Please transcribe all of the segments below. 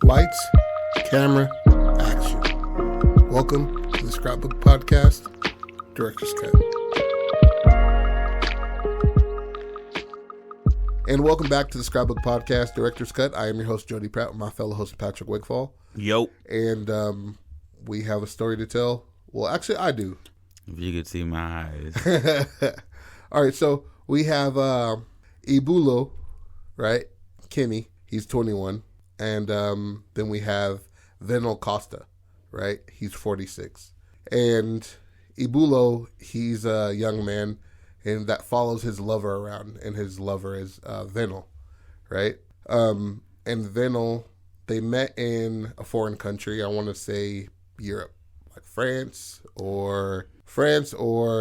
Lights, camera, action. Welcome to the Scrapbook Podcast, Director's Cut. And welcome back to the Scrapbook Podcast, Director's Cut. I am your host, Jody Pratt, with my fellow host, Patrick Wigfall. Yo. And we have a story to tell. Well, actually, I do. If you could see my eyes. All right, so we have Ibulo, right? Kenny, he's 21. And then we have Venel Costa, right? He's 46. And Ibulo, he's a young man and that follows his lover around, and his lover is Venel, right? And Venel, they met in a foreign country. I want to say Europe, like France or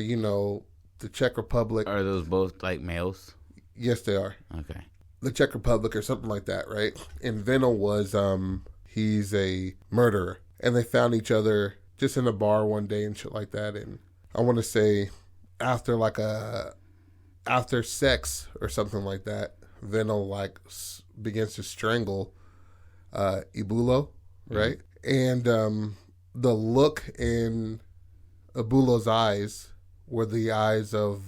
you know, the Czech Republic. Are those both like males? Yes, they are. Okay. The Czech Republic or something like that, right? And Venel was he's a murderer, and they found each other just in a bar one day and shit like that. And I want to say after sex or something like that, Venel begins to strangle Ibulo, right? Mm-hmm. And the look in Ibulo's eyes were the eyes of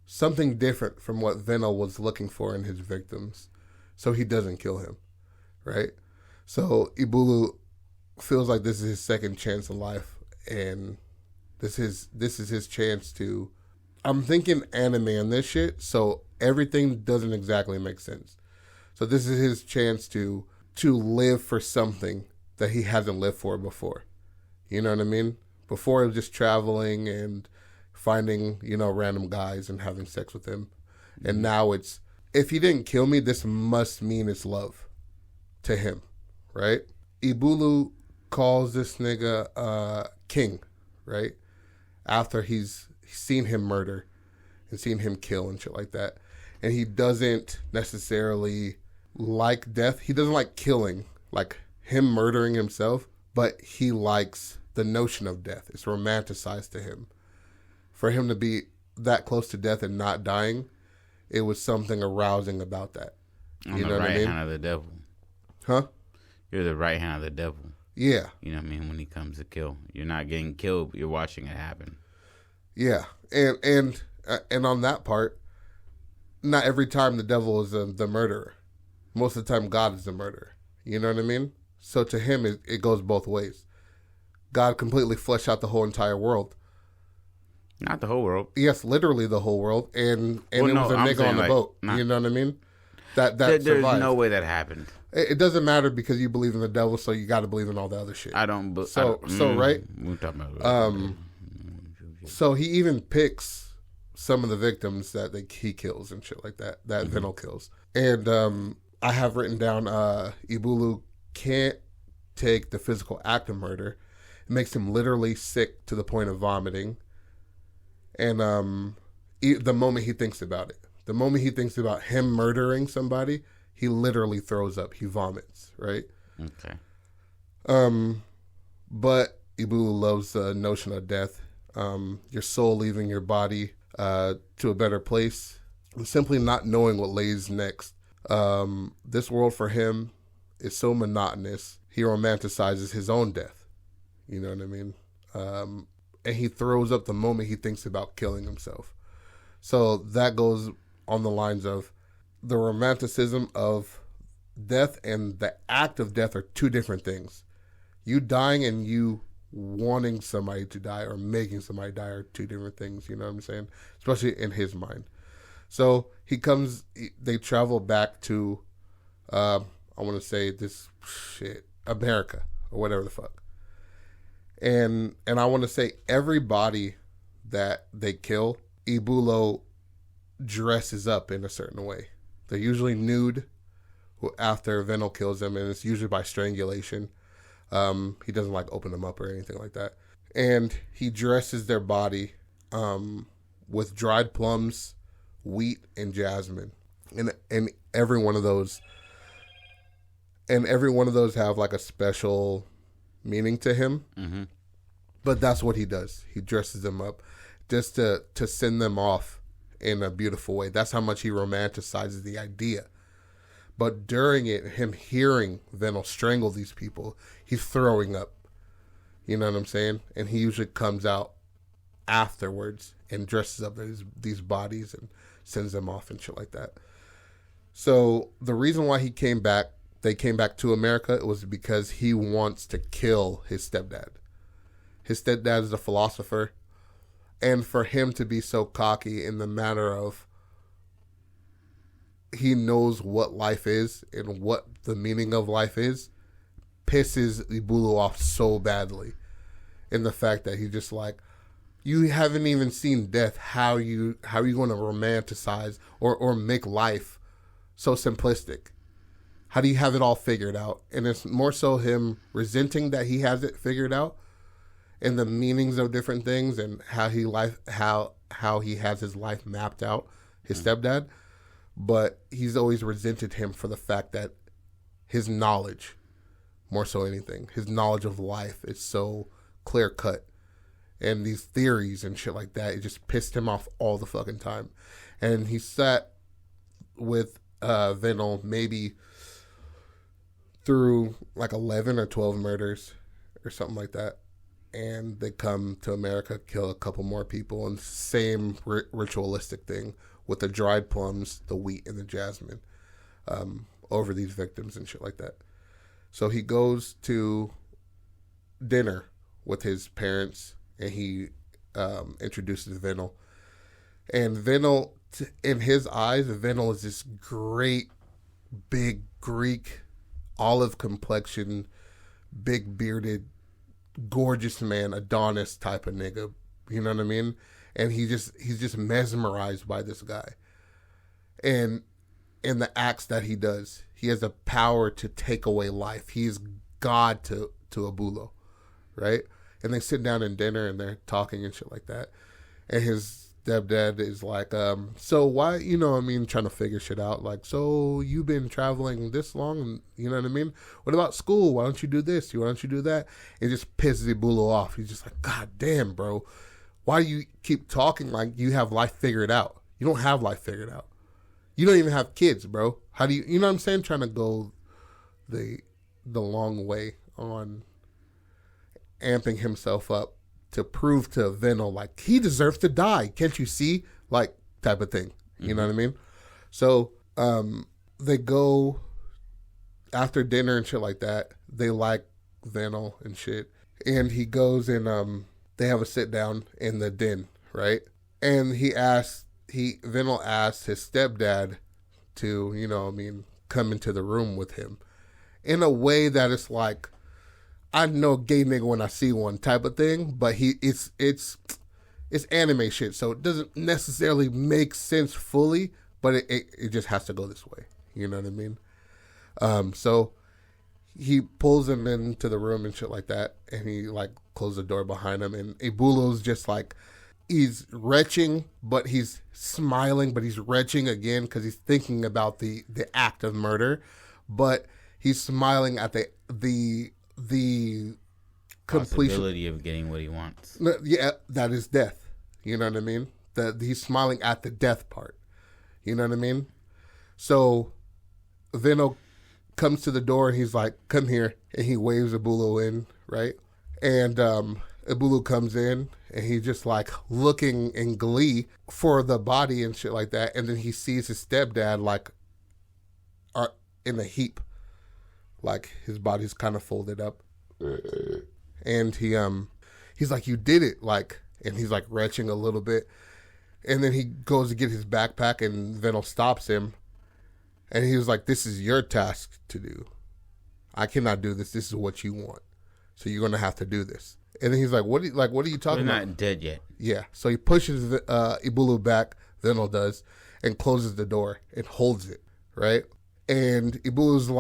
something different from what Venel was looking for in his victims, so he doesn't kill him, right? So Ibulo feels like this is his second chance in life, and this is his chance to. I'm thinking anime on this shit, so everything doesn't exactly make sense. So this is his chance to live for something that he hasn't lived for before. You know what I mean? Before it was just traveling and finding, you know, random guys and having sex with them. And now it's, if he didn't kill me, this must mean it's love to him, right? Ibulu calls this nigga king, right? After he's seen him murder and seen him kill and shit like that. And he doesn't necessarily like death. He doesn't like killing, like him murdering himself, but he likes the notion of death. It's romanticized to him. For him to be that close to death and not dying, it was something arousing about that. You know what I mean? Right hand of the devil. Huh? You're the right hand of the devil. Yeah. You know what I mean? When he comes to kill, you're not getting killed, but you're watching it happen. Yeah, and on that part, not every time the devil is the murderer. Most of the time, God is the murderer. You know what I mean? So to him, it goes both ways. God completely fleshed out the whole entire world. Not the whole world. Yes, literally the whole world, and it was a nigga on the boat. You know what I mean? That there's survived. No way that happened. It doesn't matter because you believe in the devil, so you got to believe in all the other shit. I don't. Right? We're talking about. So he even picks some of the victims that he kills and shit like that Venel kills. And I have written down Ibulu can't take the physical act of murder. It makes him literally sick to the point of vomiting. And the moment he thinks about it, the moment he thinks about him murdering somebody, he literally throws up. He vomits, right? Okay. But Ibulu loves the notion of death. Your soul leaving your body to a better place, and simply not knowing what lays next. This world for him is so monotonous. He romanticizes his own death. You know what I mean? And he throws up the moment he thinks about killing himself. So that goes on the lines of the romanticism of death and the act of death are two different things. You dying and you wanting somebody to die or making somebody die are two different things, you know what I'm saying? Especially in his mind. So they travel back to, I want to say America or whatever the fuck. And I want to say everybody that they kill, Ibulo dresses up in a certain way. They're usually nude after Venel kills them, and it's usually by strangulation. He doesn't like open them up or anything like that. And he dresses their body with dried plums, wheat, and jasmine. And every one of those have like a special meaning to him. Mm-hmm. But that's what he does. He dresses them up just to send them off in a beautiful way. That's how much he romanticizes the idea. But during it, him hearing Venel strangle these people, he's throwing up. You know what I'm saying? And he usually comes out afterwards and dresses up these bodies and sends them off and shit like that. So the reason why they came back to America, it was because he wants to kill his stepdad. His stepdad is a philosopher. And for him to be so cocky in the matter of he knows what life is and what the meaning of life is, pisses Ibulu off so badly. In the fact that he just like, you haven't even seen death. How are you going to romanticize or make life so simplistic? How do you have it all figured out? And it's more so him resenting that he has it figured out and the meanings of different things and how he has his life mapped out, his stepdad. But he's always resented him for the fact that his knowledge, more so anything, his knowledge of life is so clear cut. And these theories and shit like that, it just pissed him off all the fucking time. And he sat with Venel maybe through like 11 or 12 murders or something like that. And they come to America, kill a couple more people, and same ritualistic thing with the dried plums, the wheat, and the jasmine over these victims and shit like that. So he goes to dinner with his parents, and he introduces Venel. And Venel, in his eyes, Venel is this great, big Greek, olive complexion, big bearded, gorgeous man, Adonis type of nigga. You know what I mean? And he's just mesmerized by this guy. And in the acts that he does, he has the power to take away life. He's God to Abulo, right? And they sit down in dinner and they're talking and shit like that. And his stepdad is like, so why, you know what I mean, trying to figure shit out. Like, so you've been traveling this long, you know what I mean? What about school? Why don't you do this? Why don't you do that? It just pisses Abulo off. He's just like, God damn, bro. Why do you keep talking like you have life figured out? You don't have life figured out. You don't even have kids, bro. How do you know what I'm saying? Trying to go the long way on amping himself up to prove to Venel, like, he deserves to die. Can't you see? Like, type of thing. You know what I mean? So, they go after dinner and shit like that. They like Venel and shit. And he goes and, they have a sit down in the den, right? And Venel asks his stepdad to, you know what I mean, come into the room with him in a way that it's like, I know a gay nigga when I see one type of thing, but it's anime shit, so it doesn't necessarily make sense fully, but it just has to go this way. You know what I mean? So he pulls him into the room and shit like that, and he like closes the door behind him, and Ibulo's just like, he's retching, but he's smiling, but he's retching again because he's thinking about the act of murder, but he's smiling at the completion, possibility of getting what he wants. Yeah, that is death. You know what I mean? That he's smiling at the death part. You know what I mean? So Venel comes to the door and he's like, "Come here," and he waves Abulo in, right? And Abulo comes in and he's just like looking in glee for the body and shit like that, and then he sees his stepdad like in a heap. Like his body's kind of folded up, and he's like, "You did it!" Like, and he's like retching a little bit, and then he goes to get his backpack, and Venel stops him, and he was like, "This is your task to do. I cannot do this. This is what you want, so you're gonna have to do this." And then he's like, "What are you talking about? We're not dead yet." Yeah. So he pushes Ibulu back. Venel does, and closes the door and holds it, right? And Ibulu's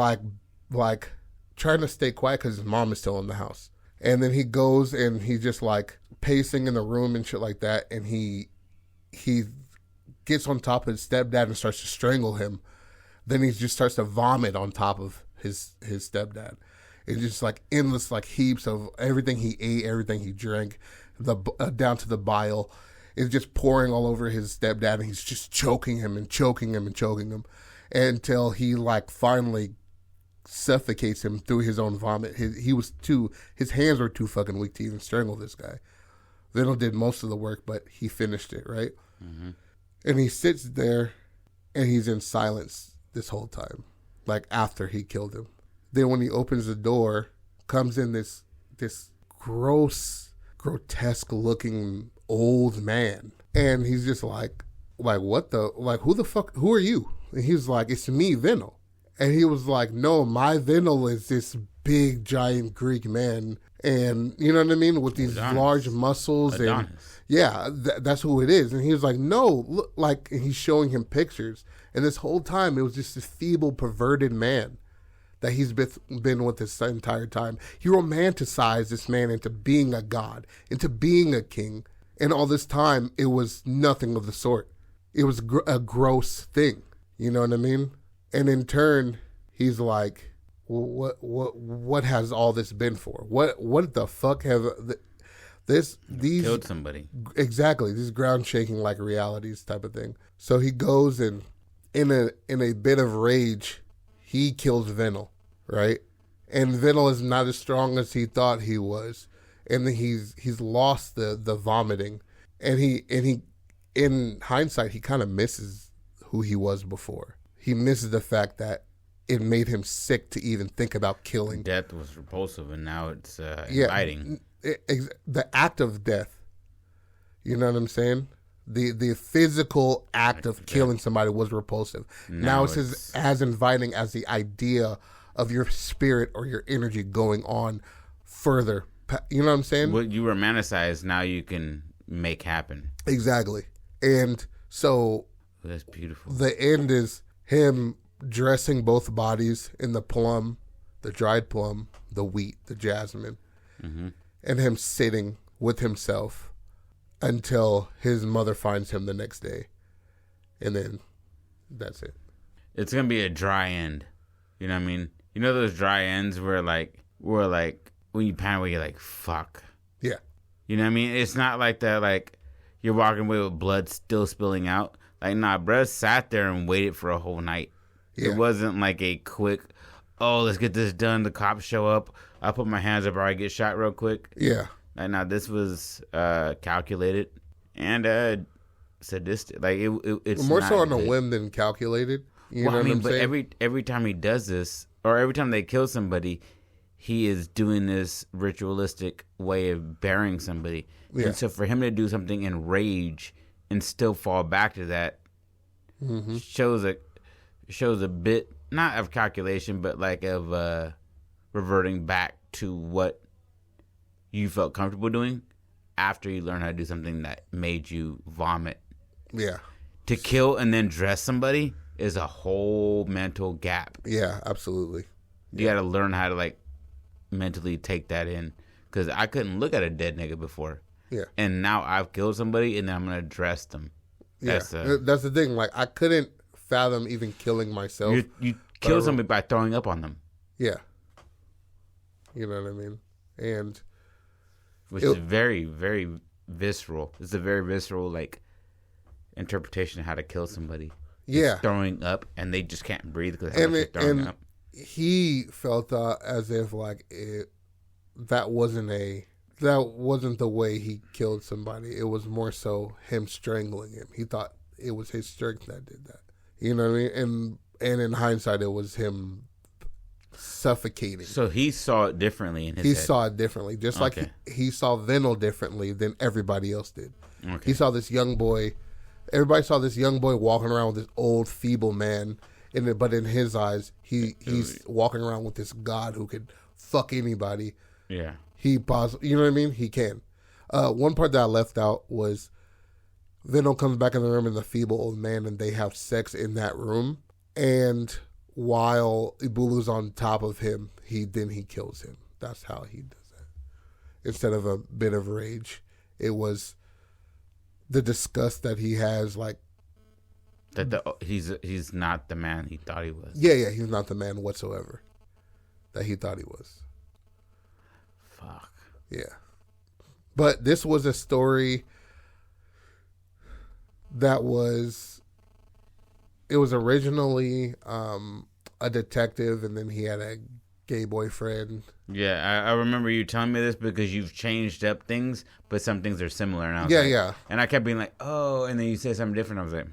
like trying to stay quiet because his mom is still in the house. And then he goes and he's just like pacing in the room and shit like that. And he gets on top of his stepdad and starts to strangle him. Then he just starts to vomit on top of his stepdad. It's just like endless like heaps of everything he ate, everything he drank, down to the bile. It's just pouring all over his stepdad, and he's just choking him and choking him and choking him. until he like finally suffocates him through his own vomit. His hands were too fucking weak to even strangle this guy. Venom did most of the work, but he finished it, right? Mm-hmm. And he sits there and he's in silence this whole time, like after he killed him. Then when he opens the door, comes in this gross, grotesque looking old man. And he's just like, what the, like, who the fuck, who are you? And he was like, it's me, Venom. And he was like, no, my Venom is this big, giant Greek man. And you know what I mean? With these large muscles. Adonis. And yeah, that's who it is. And he was like, no, look, like, and he's showing him pictures. And this whole time, it was just this feeble, perverted man that he's been with this entire time. He romanticized this man into being a god, into being a king. And all this time, it was nothing of the sort. It was a gross thing. You know what I mean? And in turn, he's like, well, what has all this been for? What the fuck have these killed somebody? Exactly, these ground shaking like realities type of thing. So he goes and in a bit of rage, he kills Venom, right? And Venom is not as strong as he thought he was, and then he's lost the vomiting, and he in hindsight he kind of misses who he was before. He misses the fact that it made him sick to even think about killing. Death was repulsive, and now it's inviting. The act of death. You know what I'm saying? The physical act of killing somebody was repulsive. Now it's as inviting as the idea of your spirit or your energy going on further. You know what I'm saying? What you romanticize, now you can make happen. Exactly. And so... That's beautiful. The end is him dressing both bodies in the plum, the dried plum, the wheat, the jasmine, and him sitting with himself until his mother finds him the next day. And then that's it. It's going to be a dry end. You know what I mean? You know those dry ends where when you pan away, you're like, fuck. Yeah. You know what I mean? It's not like that, like, you're walking away with blood still spilling out. Like, nah, bruh sat there and waited for a whole night. Yeah. It wasn't like a quick, oh, let's get this done. The cops show up. I put my hands up or I get shot real quick. Yeah. Like, nah, this was calculated and sadistic. Like, it's more so on a whim than calculated. You know what I'm saying? But every time he does this, or every time they kill somebody, he is doing this ritualistic way of burying somebody. Yeah. And so for him to do something in rage and still fall back to that shows a bit, not of calculation, but like of reverting back to what you felt comfortable doing after you learned how to do something that made you vomit. Yeah. To kill and then dress somebody is a whole mental gap. Yeah, absolutely. You got to learn how to like mentally take that in, because I couldn't look at a dead nigga before. Yeah. And now I've killed somebody and then I'm going to dress them. That's the thing. Like, I couldn't fathom even killing myself. You kill somebody by throwing up on them. Yeah. You know what I mean? And which is very, very visceral. It's a very visceral, like, interpretation of how to kill somebody. Yeah. Just throwing up and they just can't breathe because they're throwing up. He felt as if like that wasn't the way he killed somebody. It was more so him strangling him. He thought it was his strength that did that. You know what I mean? And in hindsight, it was him suffocating. So he saw it differently in his head. He saw it differently, just like he saw Venom differently than everybody else did. Okay. He saw this young boy. Everybody saw this young boy walking around with this old, feeble man. But in his eyes, he's walking around with this God who could fuck anybody. Yeah. You know what I mean? He can. One part that I left out was Venom comes back in the room and the feeble old man, and they have sex in that room. And while Ibulu's on top of him, he kills him. That's how he does that. Instead of a bit of rage, it was the disgust that he has, like, that he's not the man he thought he was. Yeah, he's not the man whatsoever that he thought he was. Fuck. Yeah. But this was a story that was it was originally a detective, and then he had a gay boyfriend. Yeah, I remember you telling me this because you've changed up things, but some things are similar. And I was Yeah. And I kept being like, oh, and then you said something different. I was like,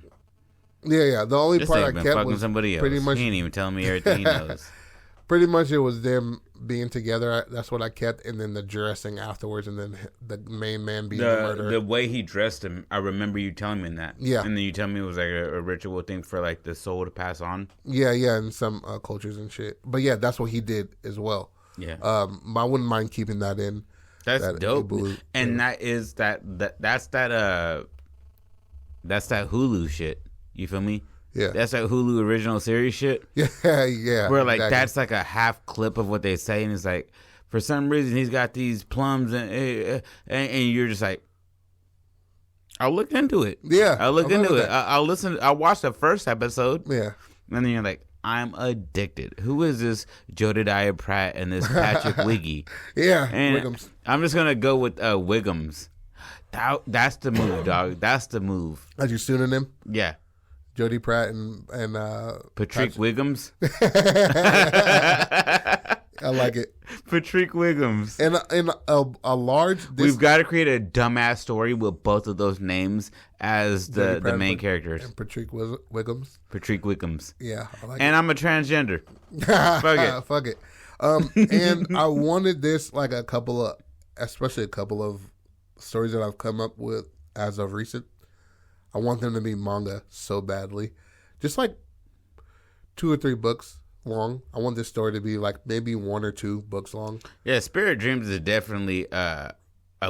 Yeah. The only this part I ain't been kept fucking was somebody else. pretty much. He ain't even telling me everything he knows. Pretty much, it was them being together. That's what I kept, and then the dressing afterwards, and then the main man being the murderer. The way he dressed him, I remember you telling me that. Yeah, and then you tell me it was like a ritual thing for like the soul to pass on. Yeah, in some cultures and shit. But yeah, that's what he did as well. Yeah, I wouldn't mind keeping that in. That's dope, and that's that Hulu shit. You feel me? Yeah, that's that Hulu original series shit. Yeah. Where like that's like a half clip of what they say, and it's like for some reason he's got these plums, and you're just like, I'll look into it. Yeah, I'll look into it. I'll listen. I'll watch the first episode. Yeah, and then you're like, I'm addicted. Who is this Jody Pratt and this Patrick Wiggy? Yeah, and Wiggums. I'm just gonna go with Wiggums. That's the move, dog. That's the move. As your pseudonym? Yeah. Jody Pratt and Patrick Wiggums. I like it. Patrick Wiggums. And a large. We've got to create a dumbass story with both of those names as the main characters. And Patrick Wiggums. Patrick Wiggums. Yeah, I like and it. I'm a transgender. Fuck it. Fuck it. And I wanted this especially a couple of stories that I've come up with as of recent. I want them to be manga so badly. Just like 2 or 3 books long. I want this story to be like maybe 1 or 2 books long. Yeah, Spirit Dreams is definitely a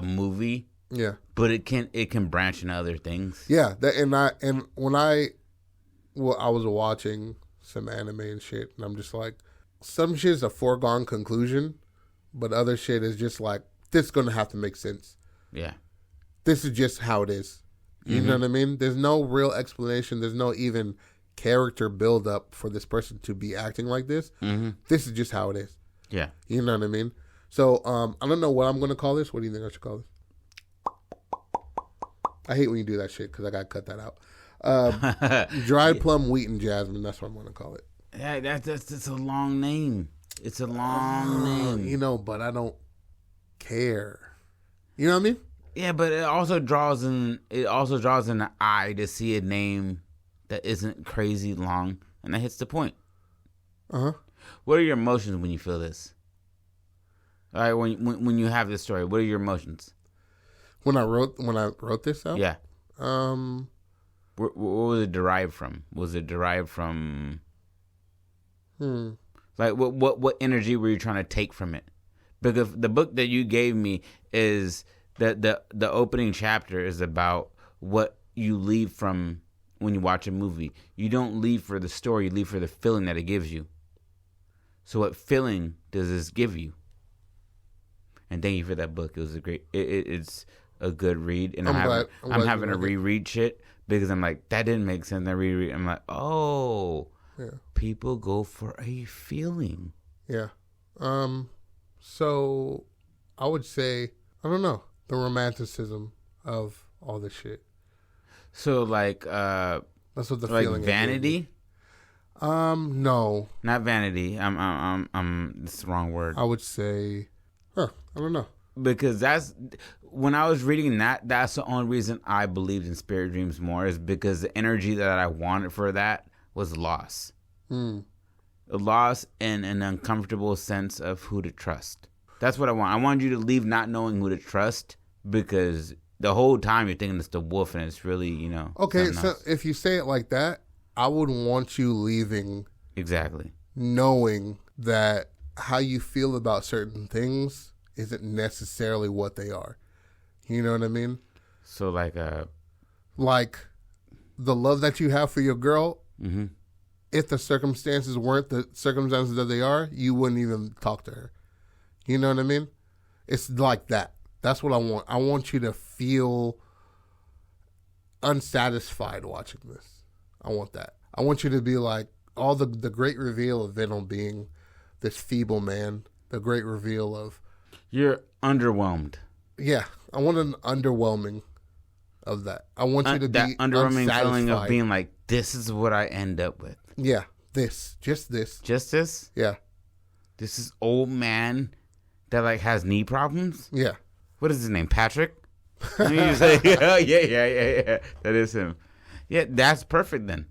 movie. Yeah. But it can branch into other things. Yeah, when I was watching some anime and shit, and I'm just like, some shit is a foregone conclusion, but other shit is just like, this is gonna have to make sense. Yeah. This is just how it is. You know what I mean? There's no real explanation. There's no even character build up for this person to be acting like this. This is just how it is. Yeah. You know what I mean? So I don't know what I'm going to call this. What do you think I should call this? I hate when you do that shit because I got to cut that out. Dried plum, wheat, and jasmine. That's what I'm going to call it. Yeah, that's a long name. It's a long name. You know, but I don't care. You know what I mean? Yeah, but it also draws in the eye to see a name that isn't crazy long, and that hits the point. What are your emotions when you feel this? All right, when you have this story, what are your emotions? When I wrote this out? Yeah. What was it derived from? Was it derived from? Like what energy were you trying to take from it? Because the book that you gave me is the opening chapter is about what you leave from when you watch a movie. You don't leave for the story, you leave for the feeling that it gives you. So what feeling does this give you? And thank you for that book. It was a great it's a good read, and I'm having to reread shit because I'm like, that didn't make sense. I reread. I'm like, oh, yeah. People go for a feeling. Yeah. So I would say, I don't know, the romanticism of all this shit. So like that's what the like feeling vanity? No. Not vanity. I'm it's the wrong word. I would say I don't know. Because that's when I was reading that's the only reason I believed in spirit dreams more, is because the energy that I wanted for that was loss. A loss and an uncomfortable sense of who to trust. That's what I want. I want you to leave not knowing who to trust, because the whole time you're thinking it's the wolf and it's really, you know. Okay, so if you say it like that, I would want you leaving exactly knowing that how you feel about certain things isn't necessarily what they are. You know what I mean? So like the love that you have for your girl, if the circumstances weren't the circumstances that they are, you wouldn't even talk to her. You know what I mean? It's like that. That's what I want. I want you to feel unsatisfied watching this. I want that. I want you to be like, all the great reveal of Venom being this feeble man, the great reveal of... You're underwhelmed. Yeah. I want an underwhelming of that. I want you to be that underwhelming feeling of unsatisfied. being like, this is what I end up with. Yeah, just this. Just this? Yeah, This is old man that like has knee problems? yeah, What is his name? Patrick? And you say, yeah. That is him. Yeah, that's perfect then.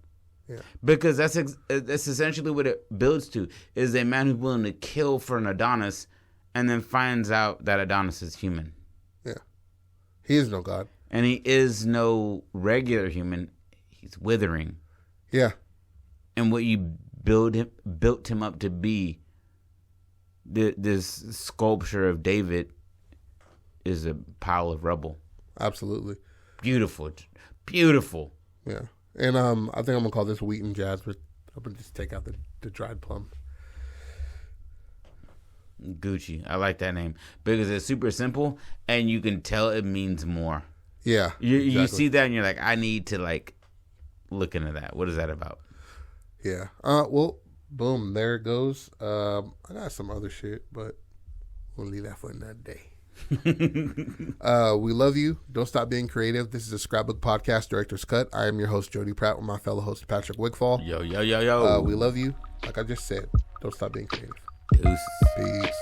yeah, Because that's essentially what it builds to, is a man who's willing to kill for an Adonis and then finds out that Adonis is human. yeah. He is no god. And he is no regular human. He's withering. Yeah, And what you built him up to be, this sculpture of David, is a pile of rubble. absolutely. Beautiful. Yeah, and I think I'm gonna call this wheat and jazz, but I'm gonna just take out the dried plum. Gucci. I like that name because it's super simple and you can tell it means more. Yeah, You see that and you're like, I need to like look into that. What is that about? Yeah. Well, boom, there it goes. I got some other shit, but we'll leave that for another day. We love you. Don't stop being creative. This is a Scrapbook Podcast, Director's Cut. I am your host, Jody Pratt, with my fellow host, Patrick Wigfall. Yo. We love you. Like I just said, don't stop being creative. Deuces. Peace.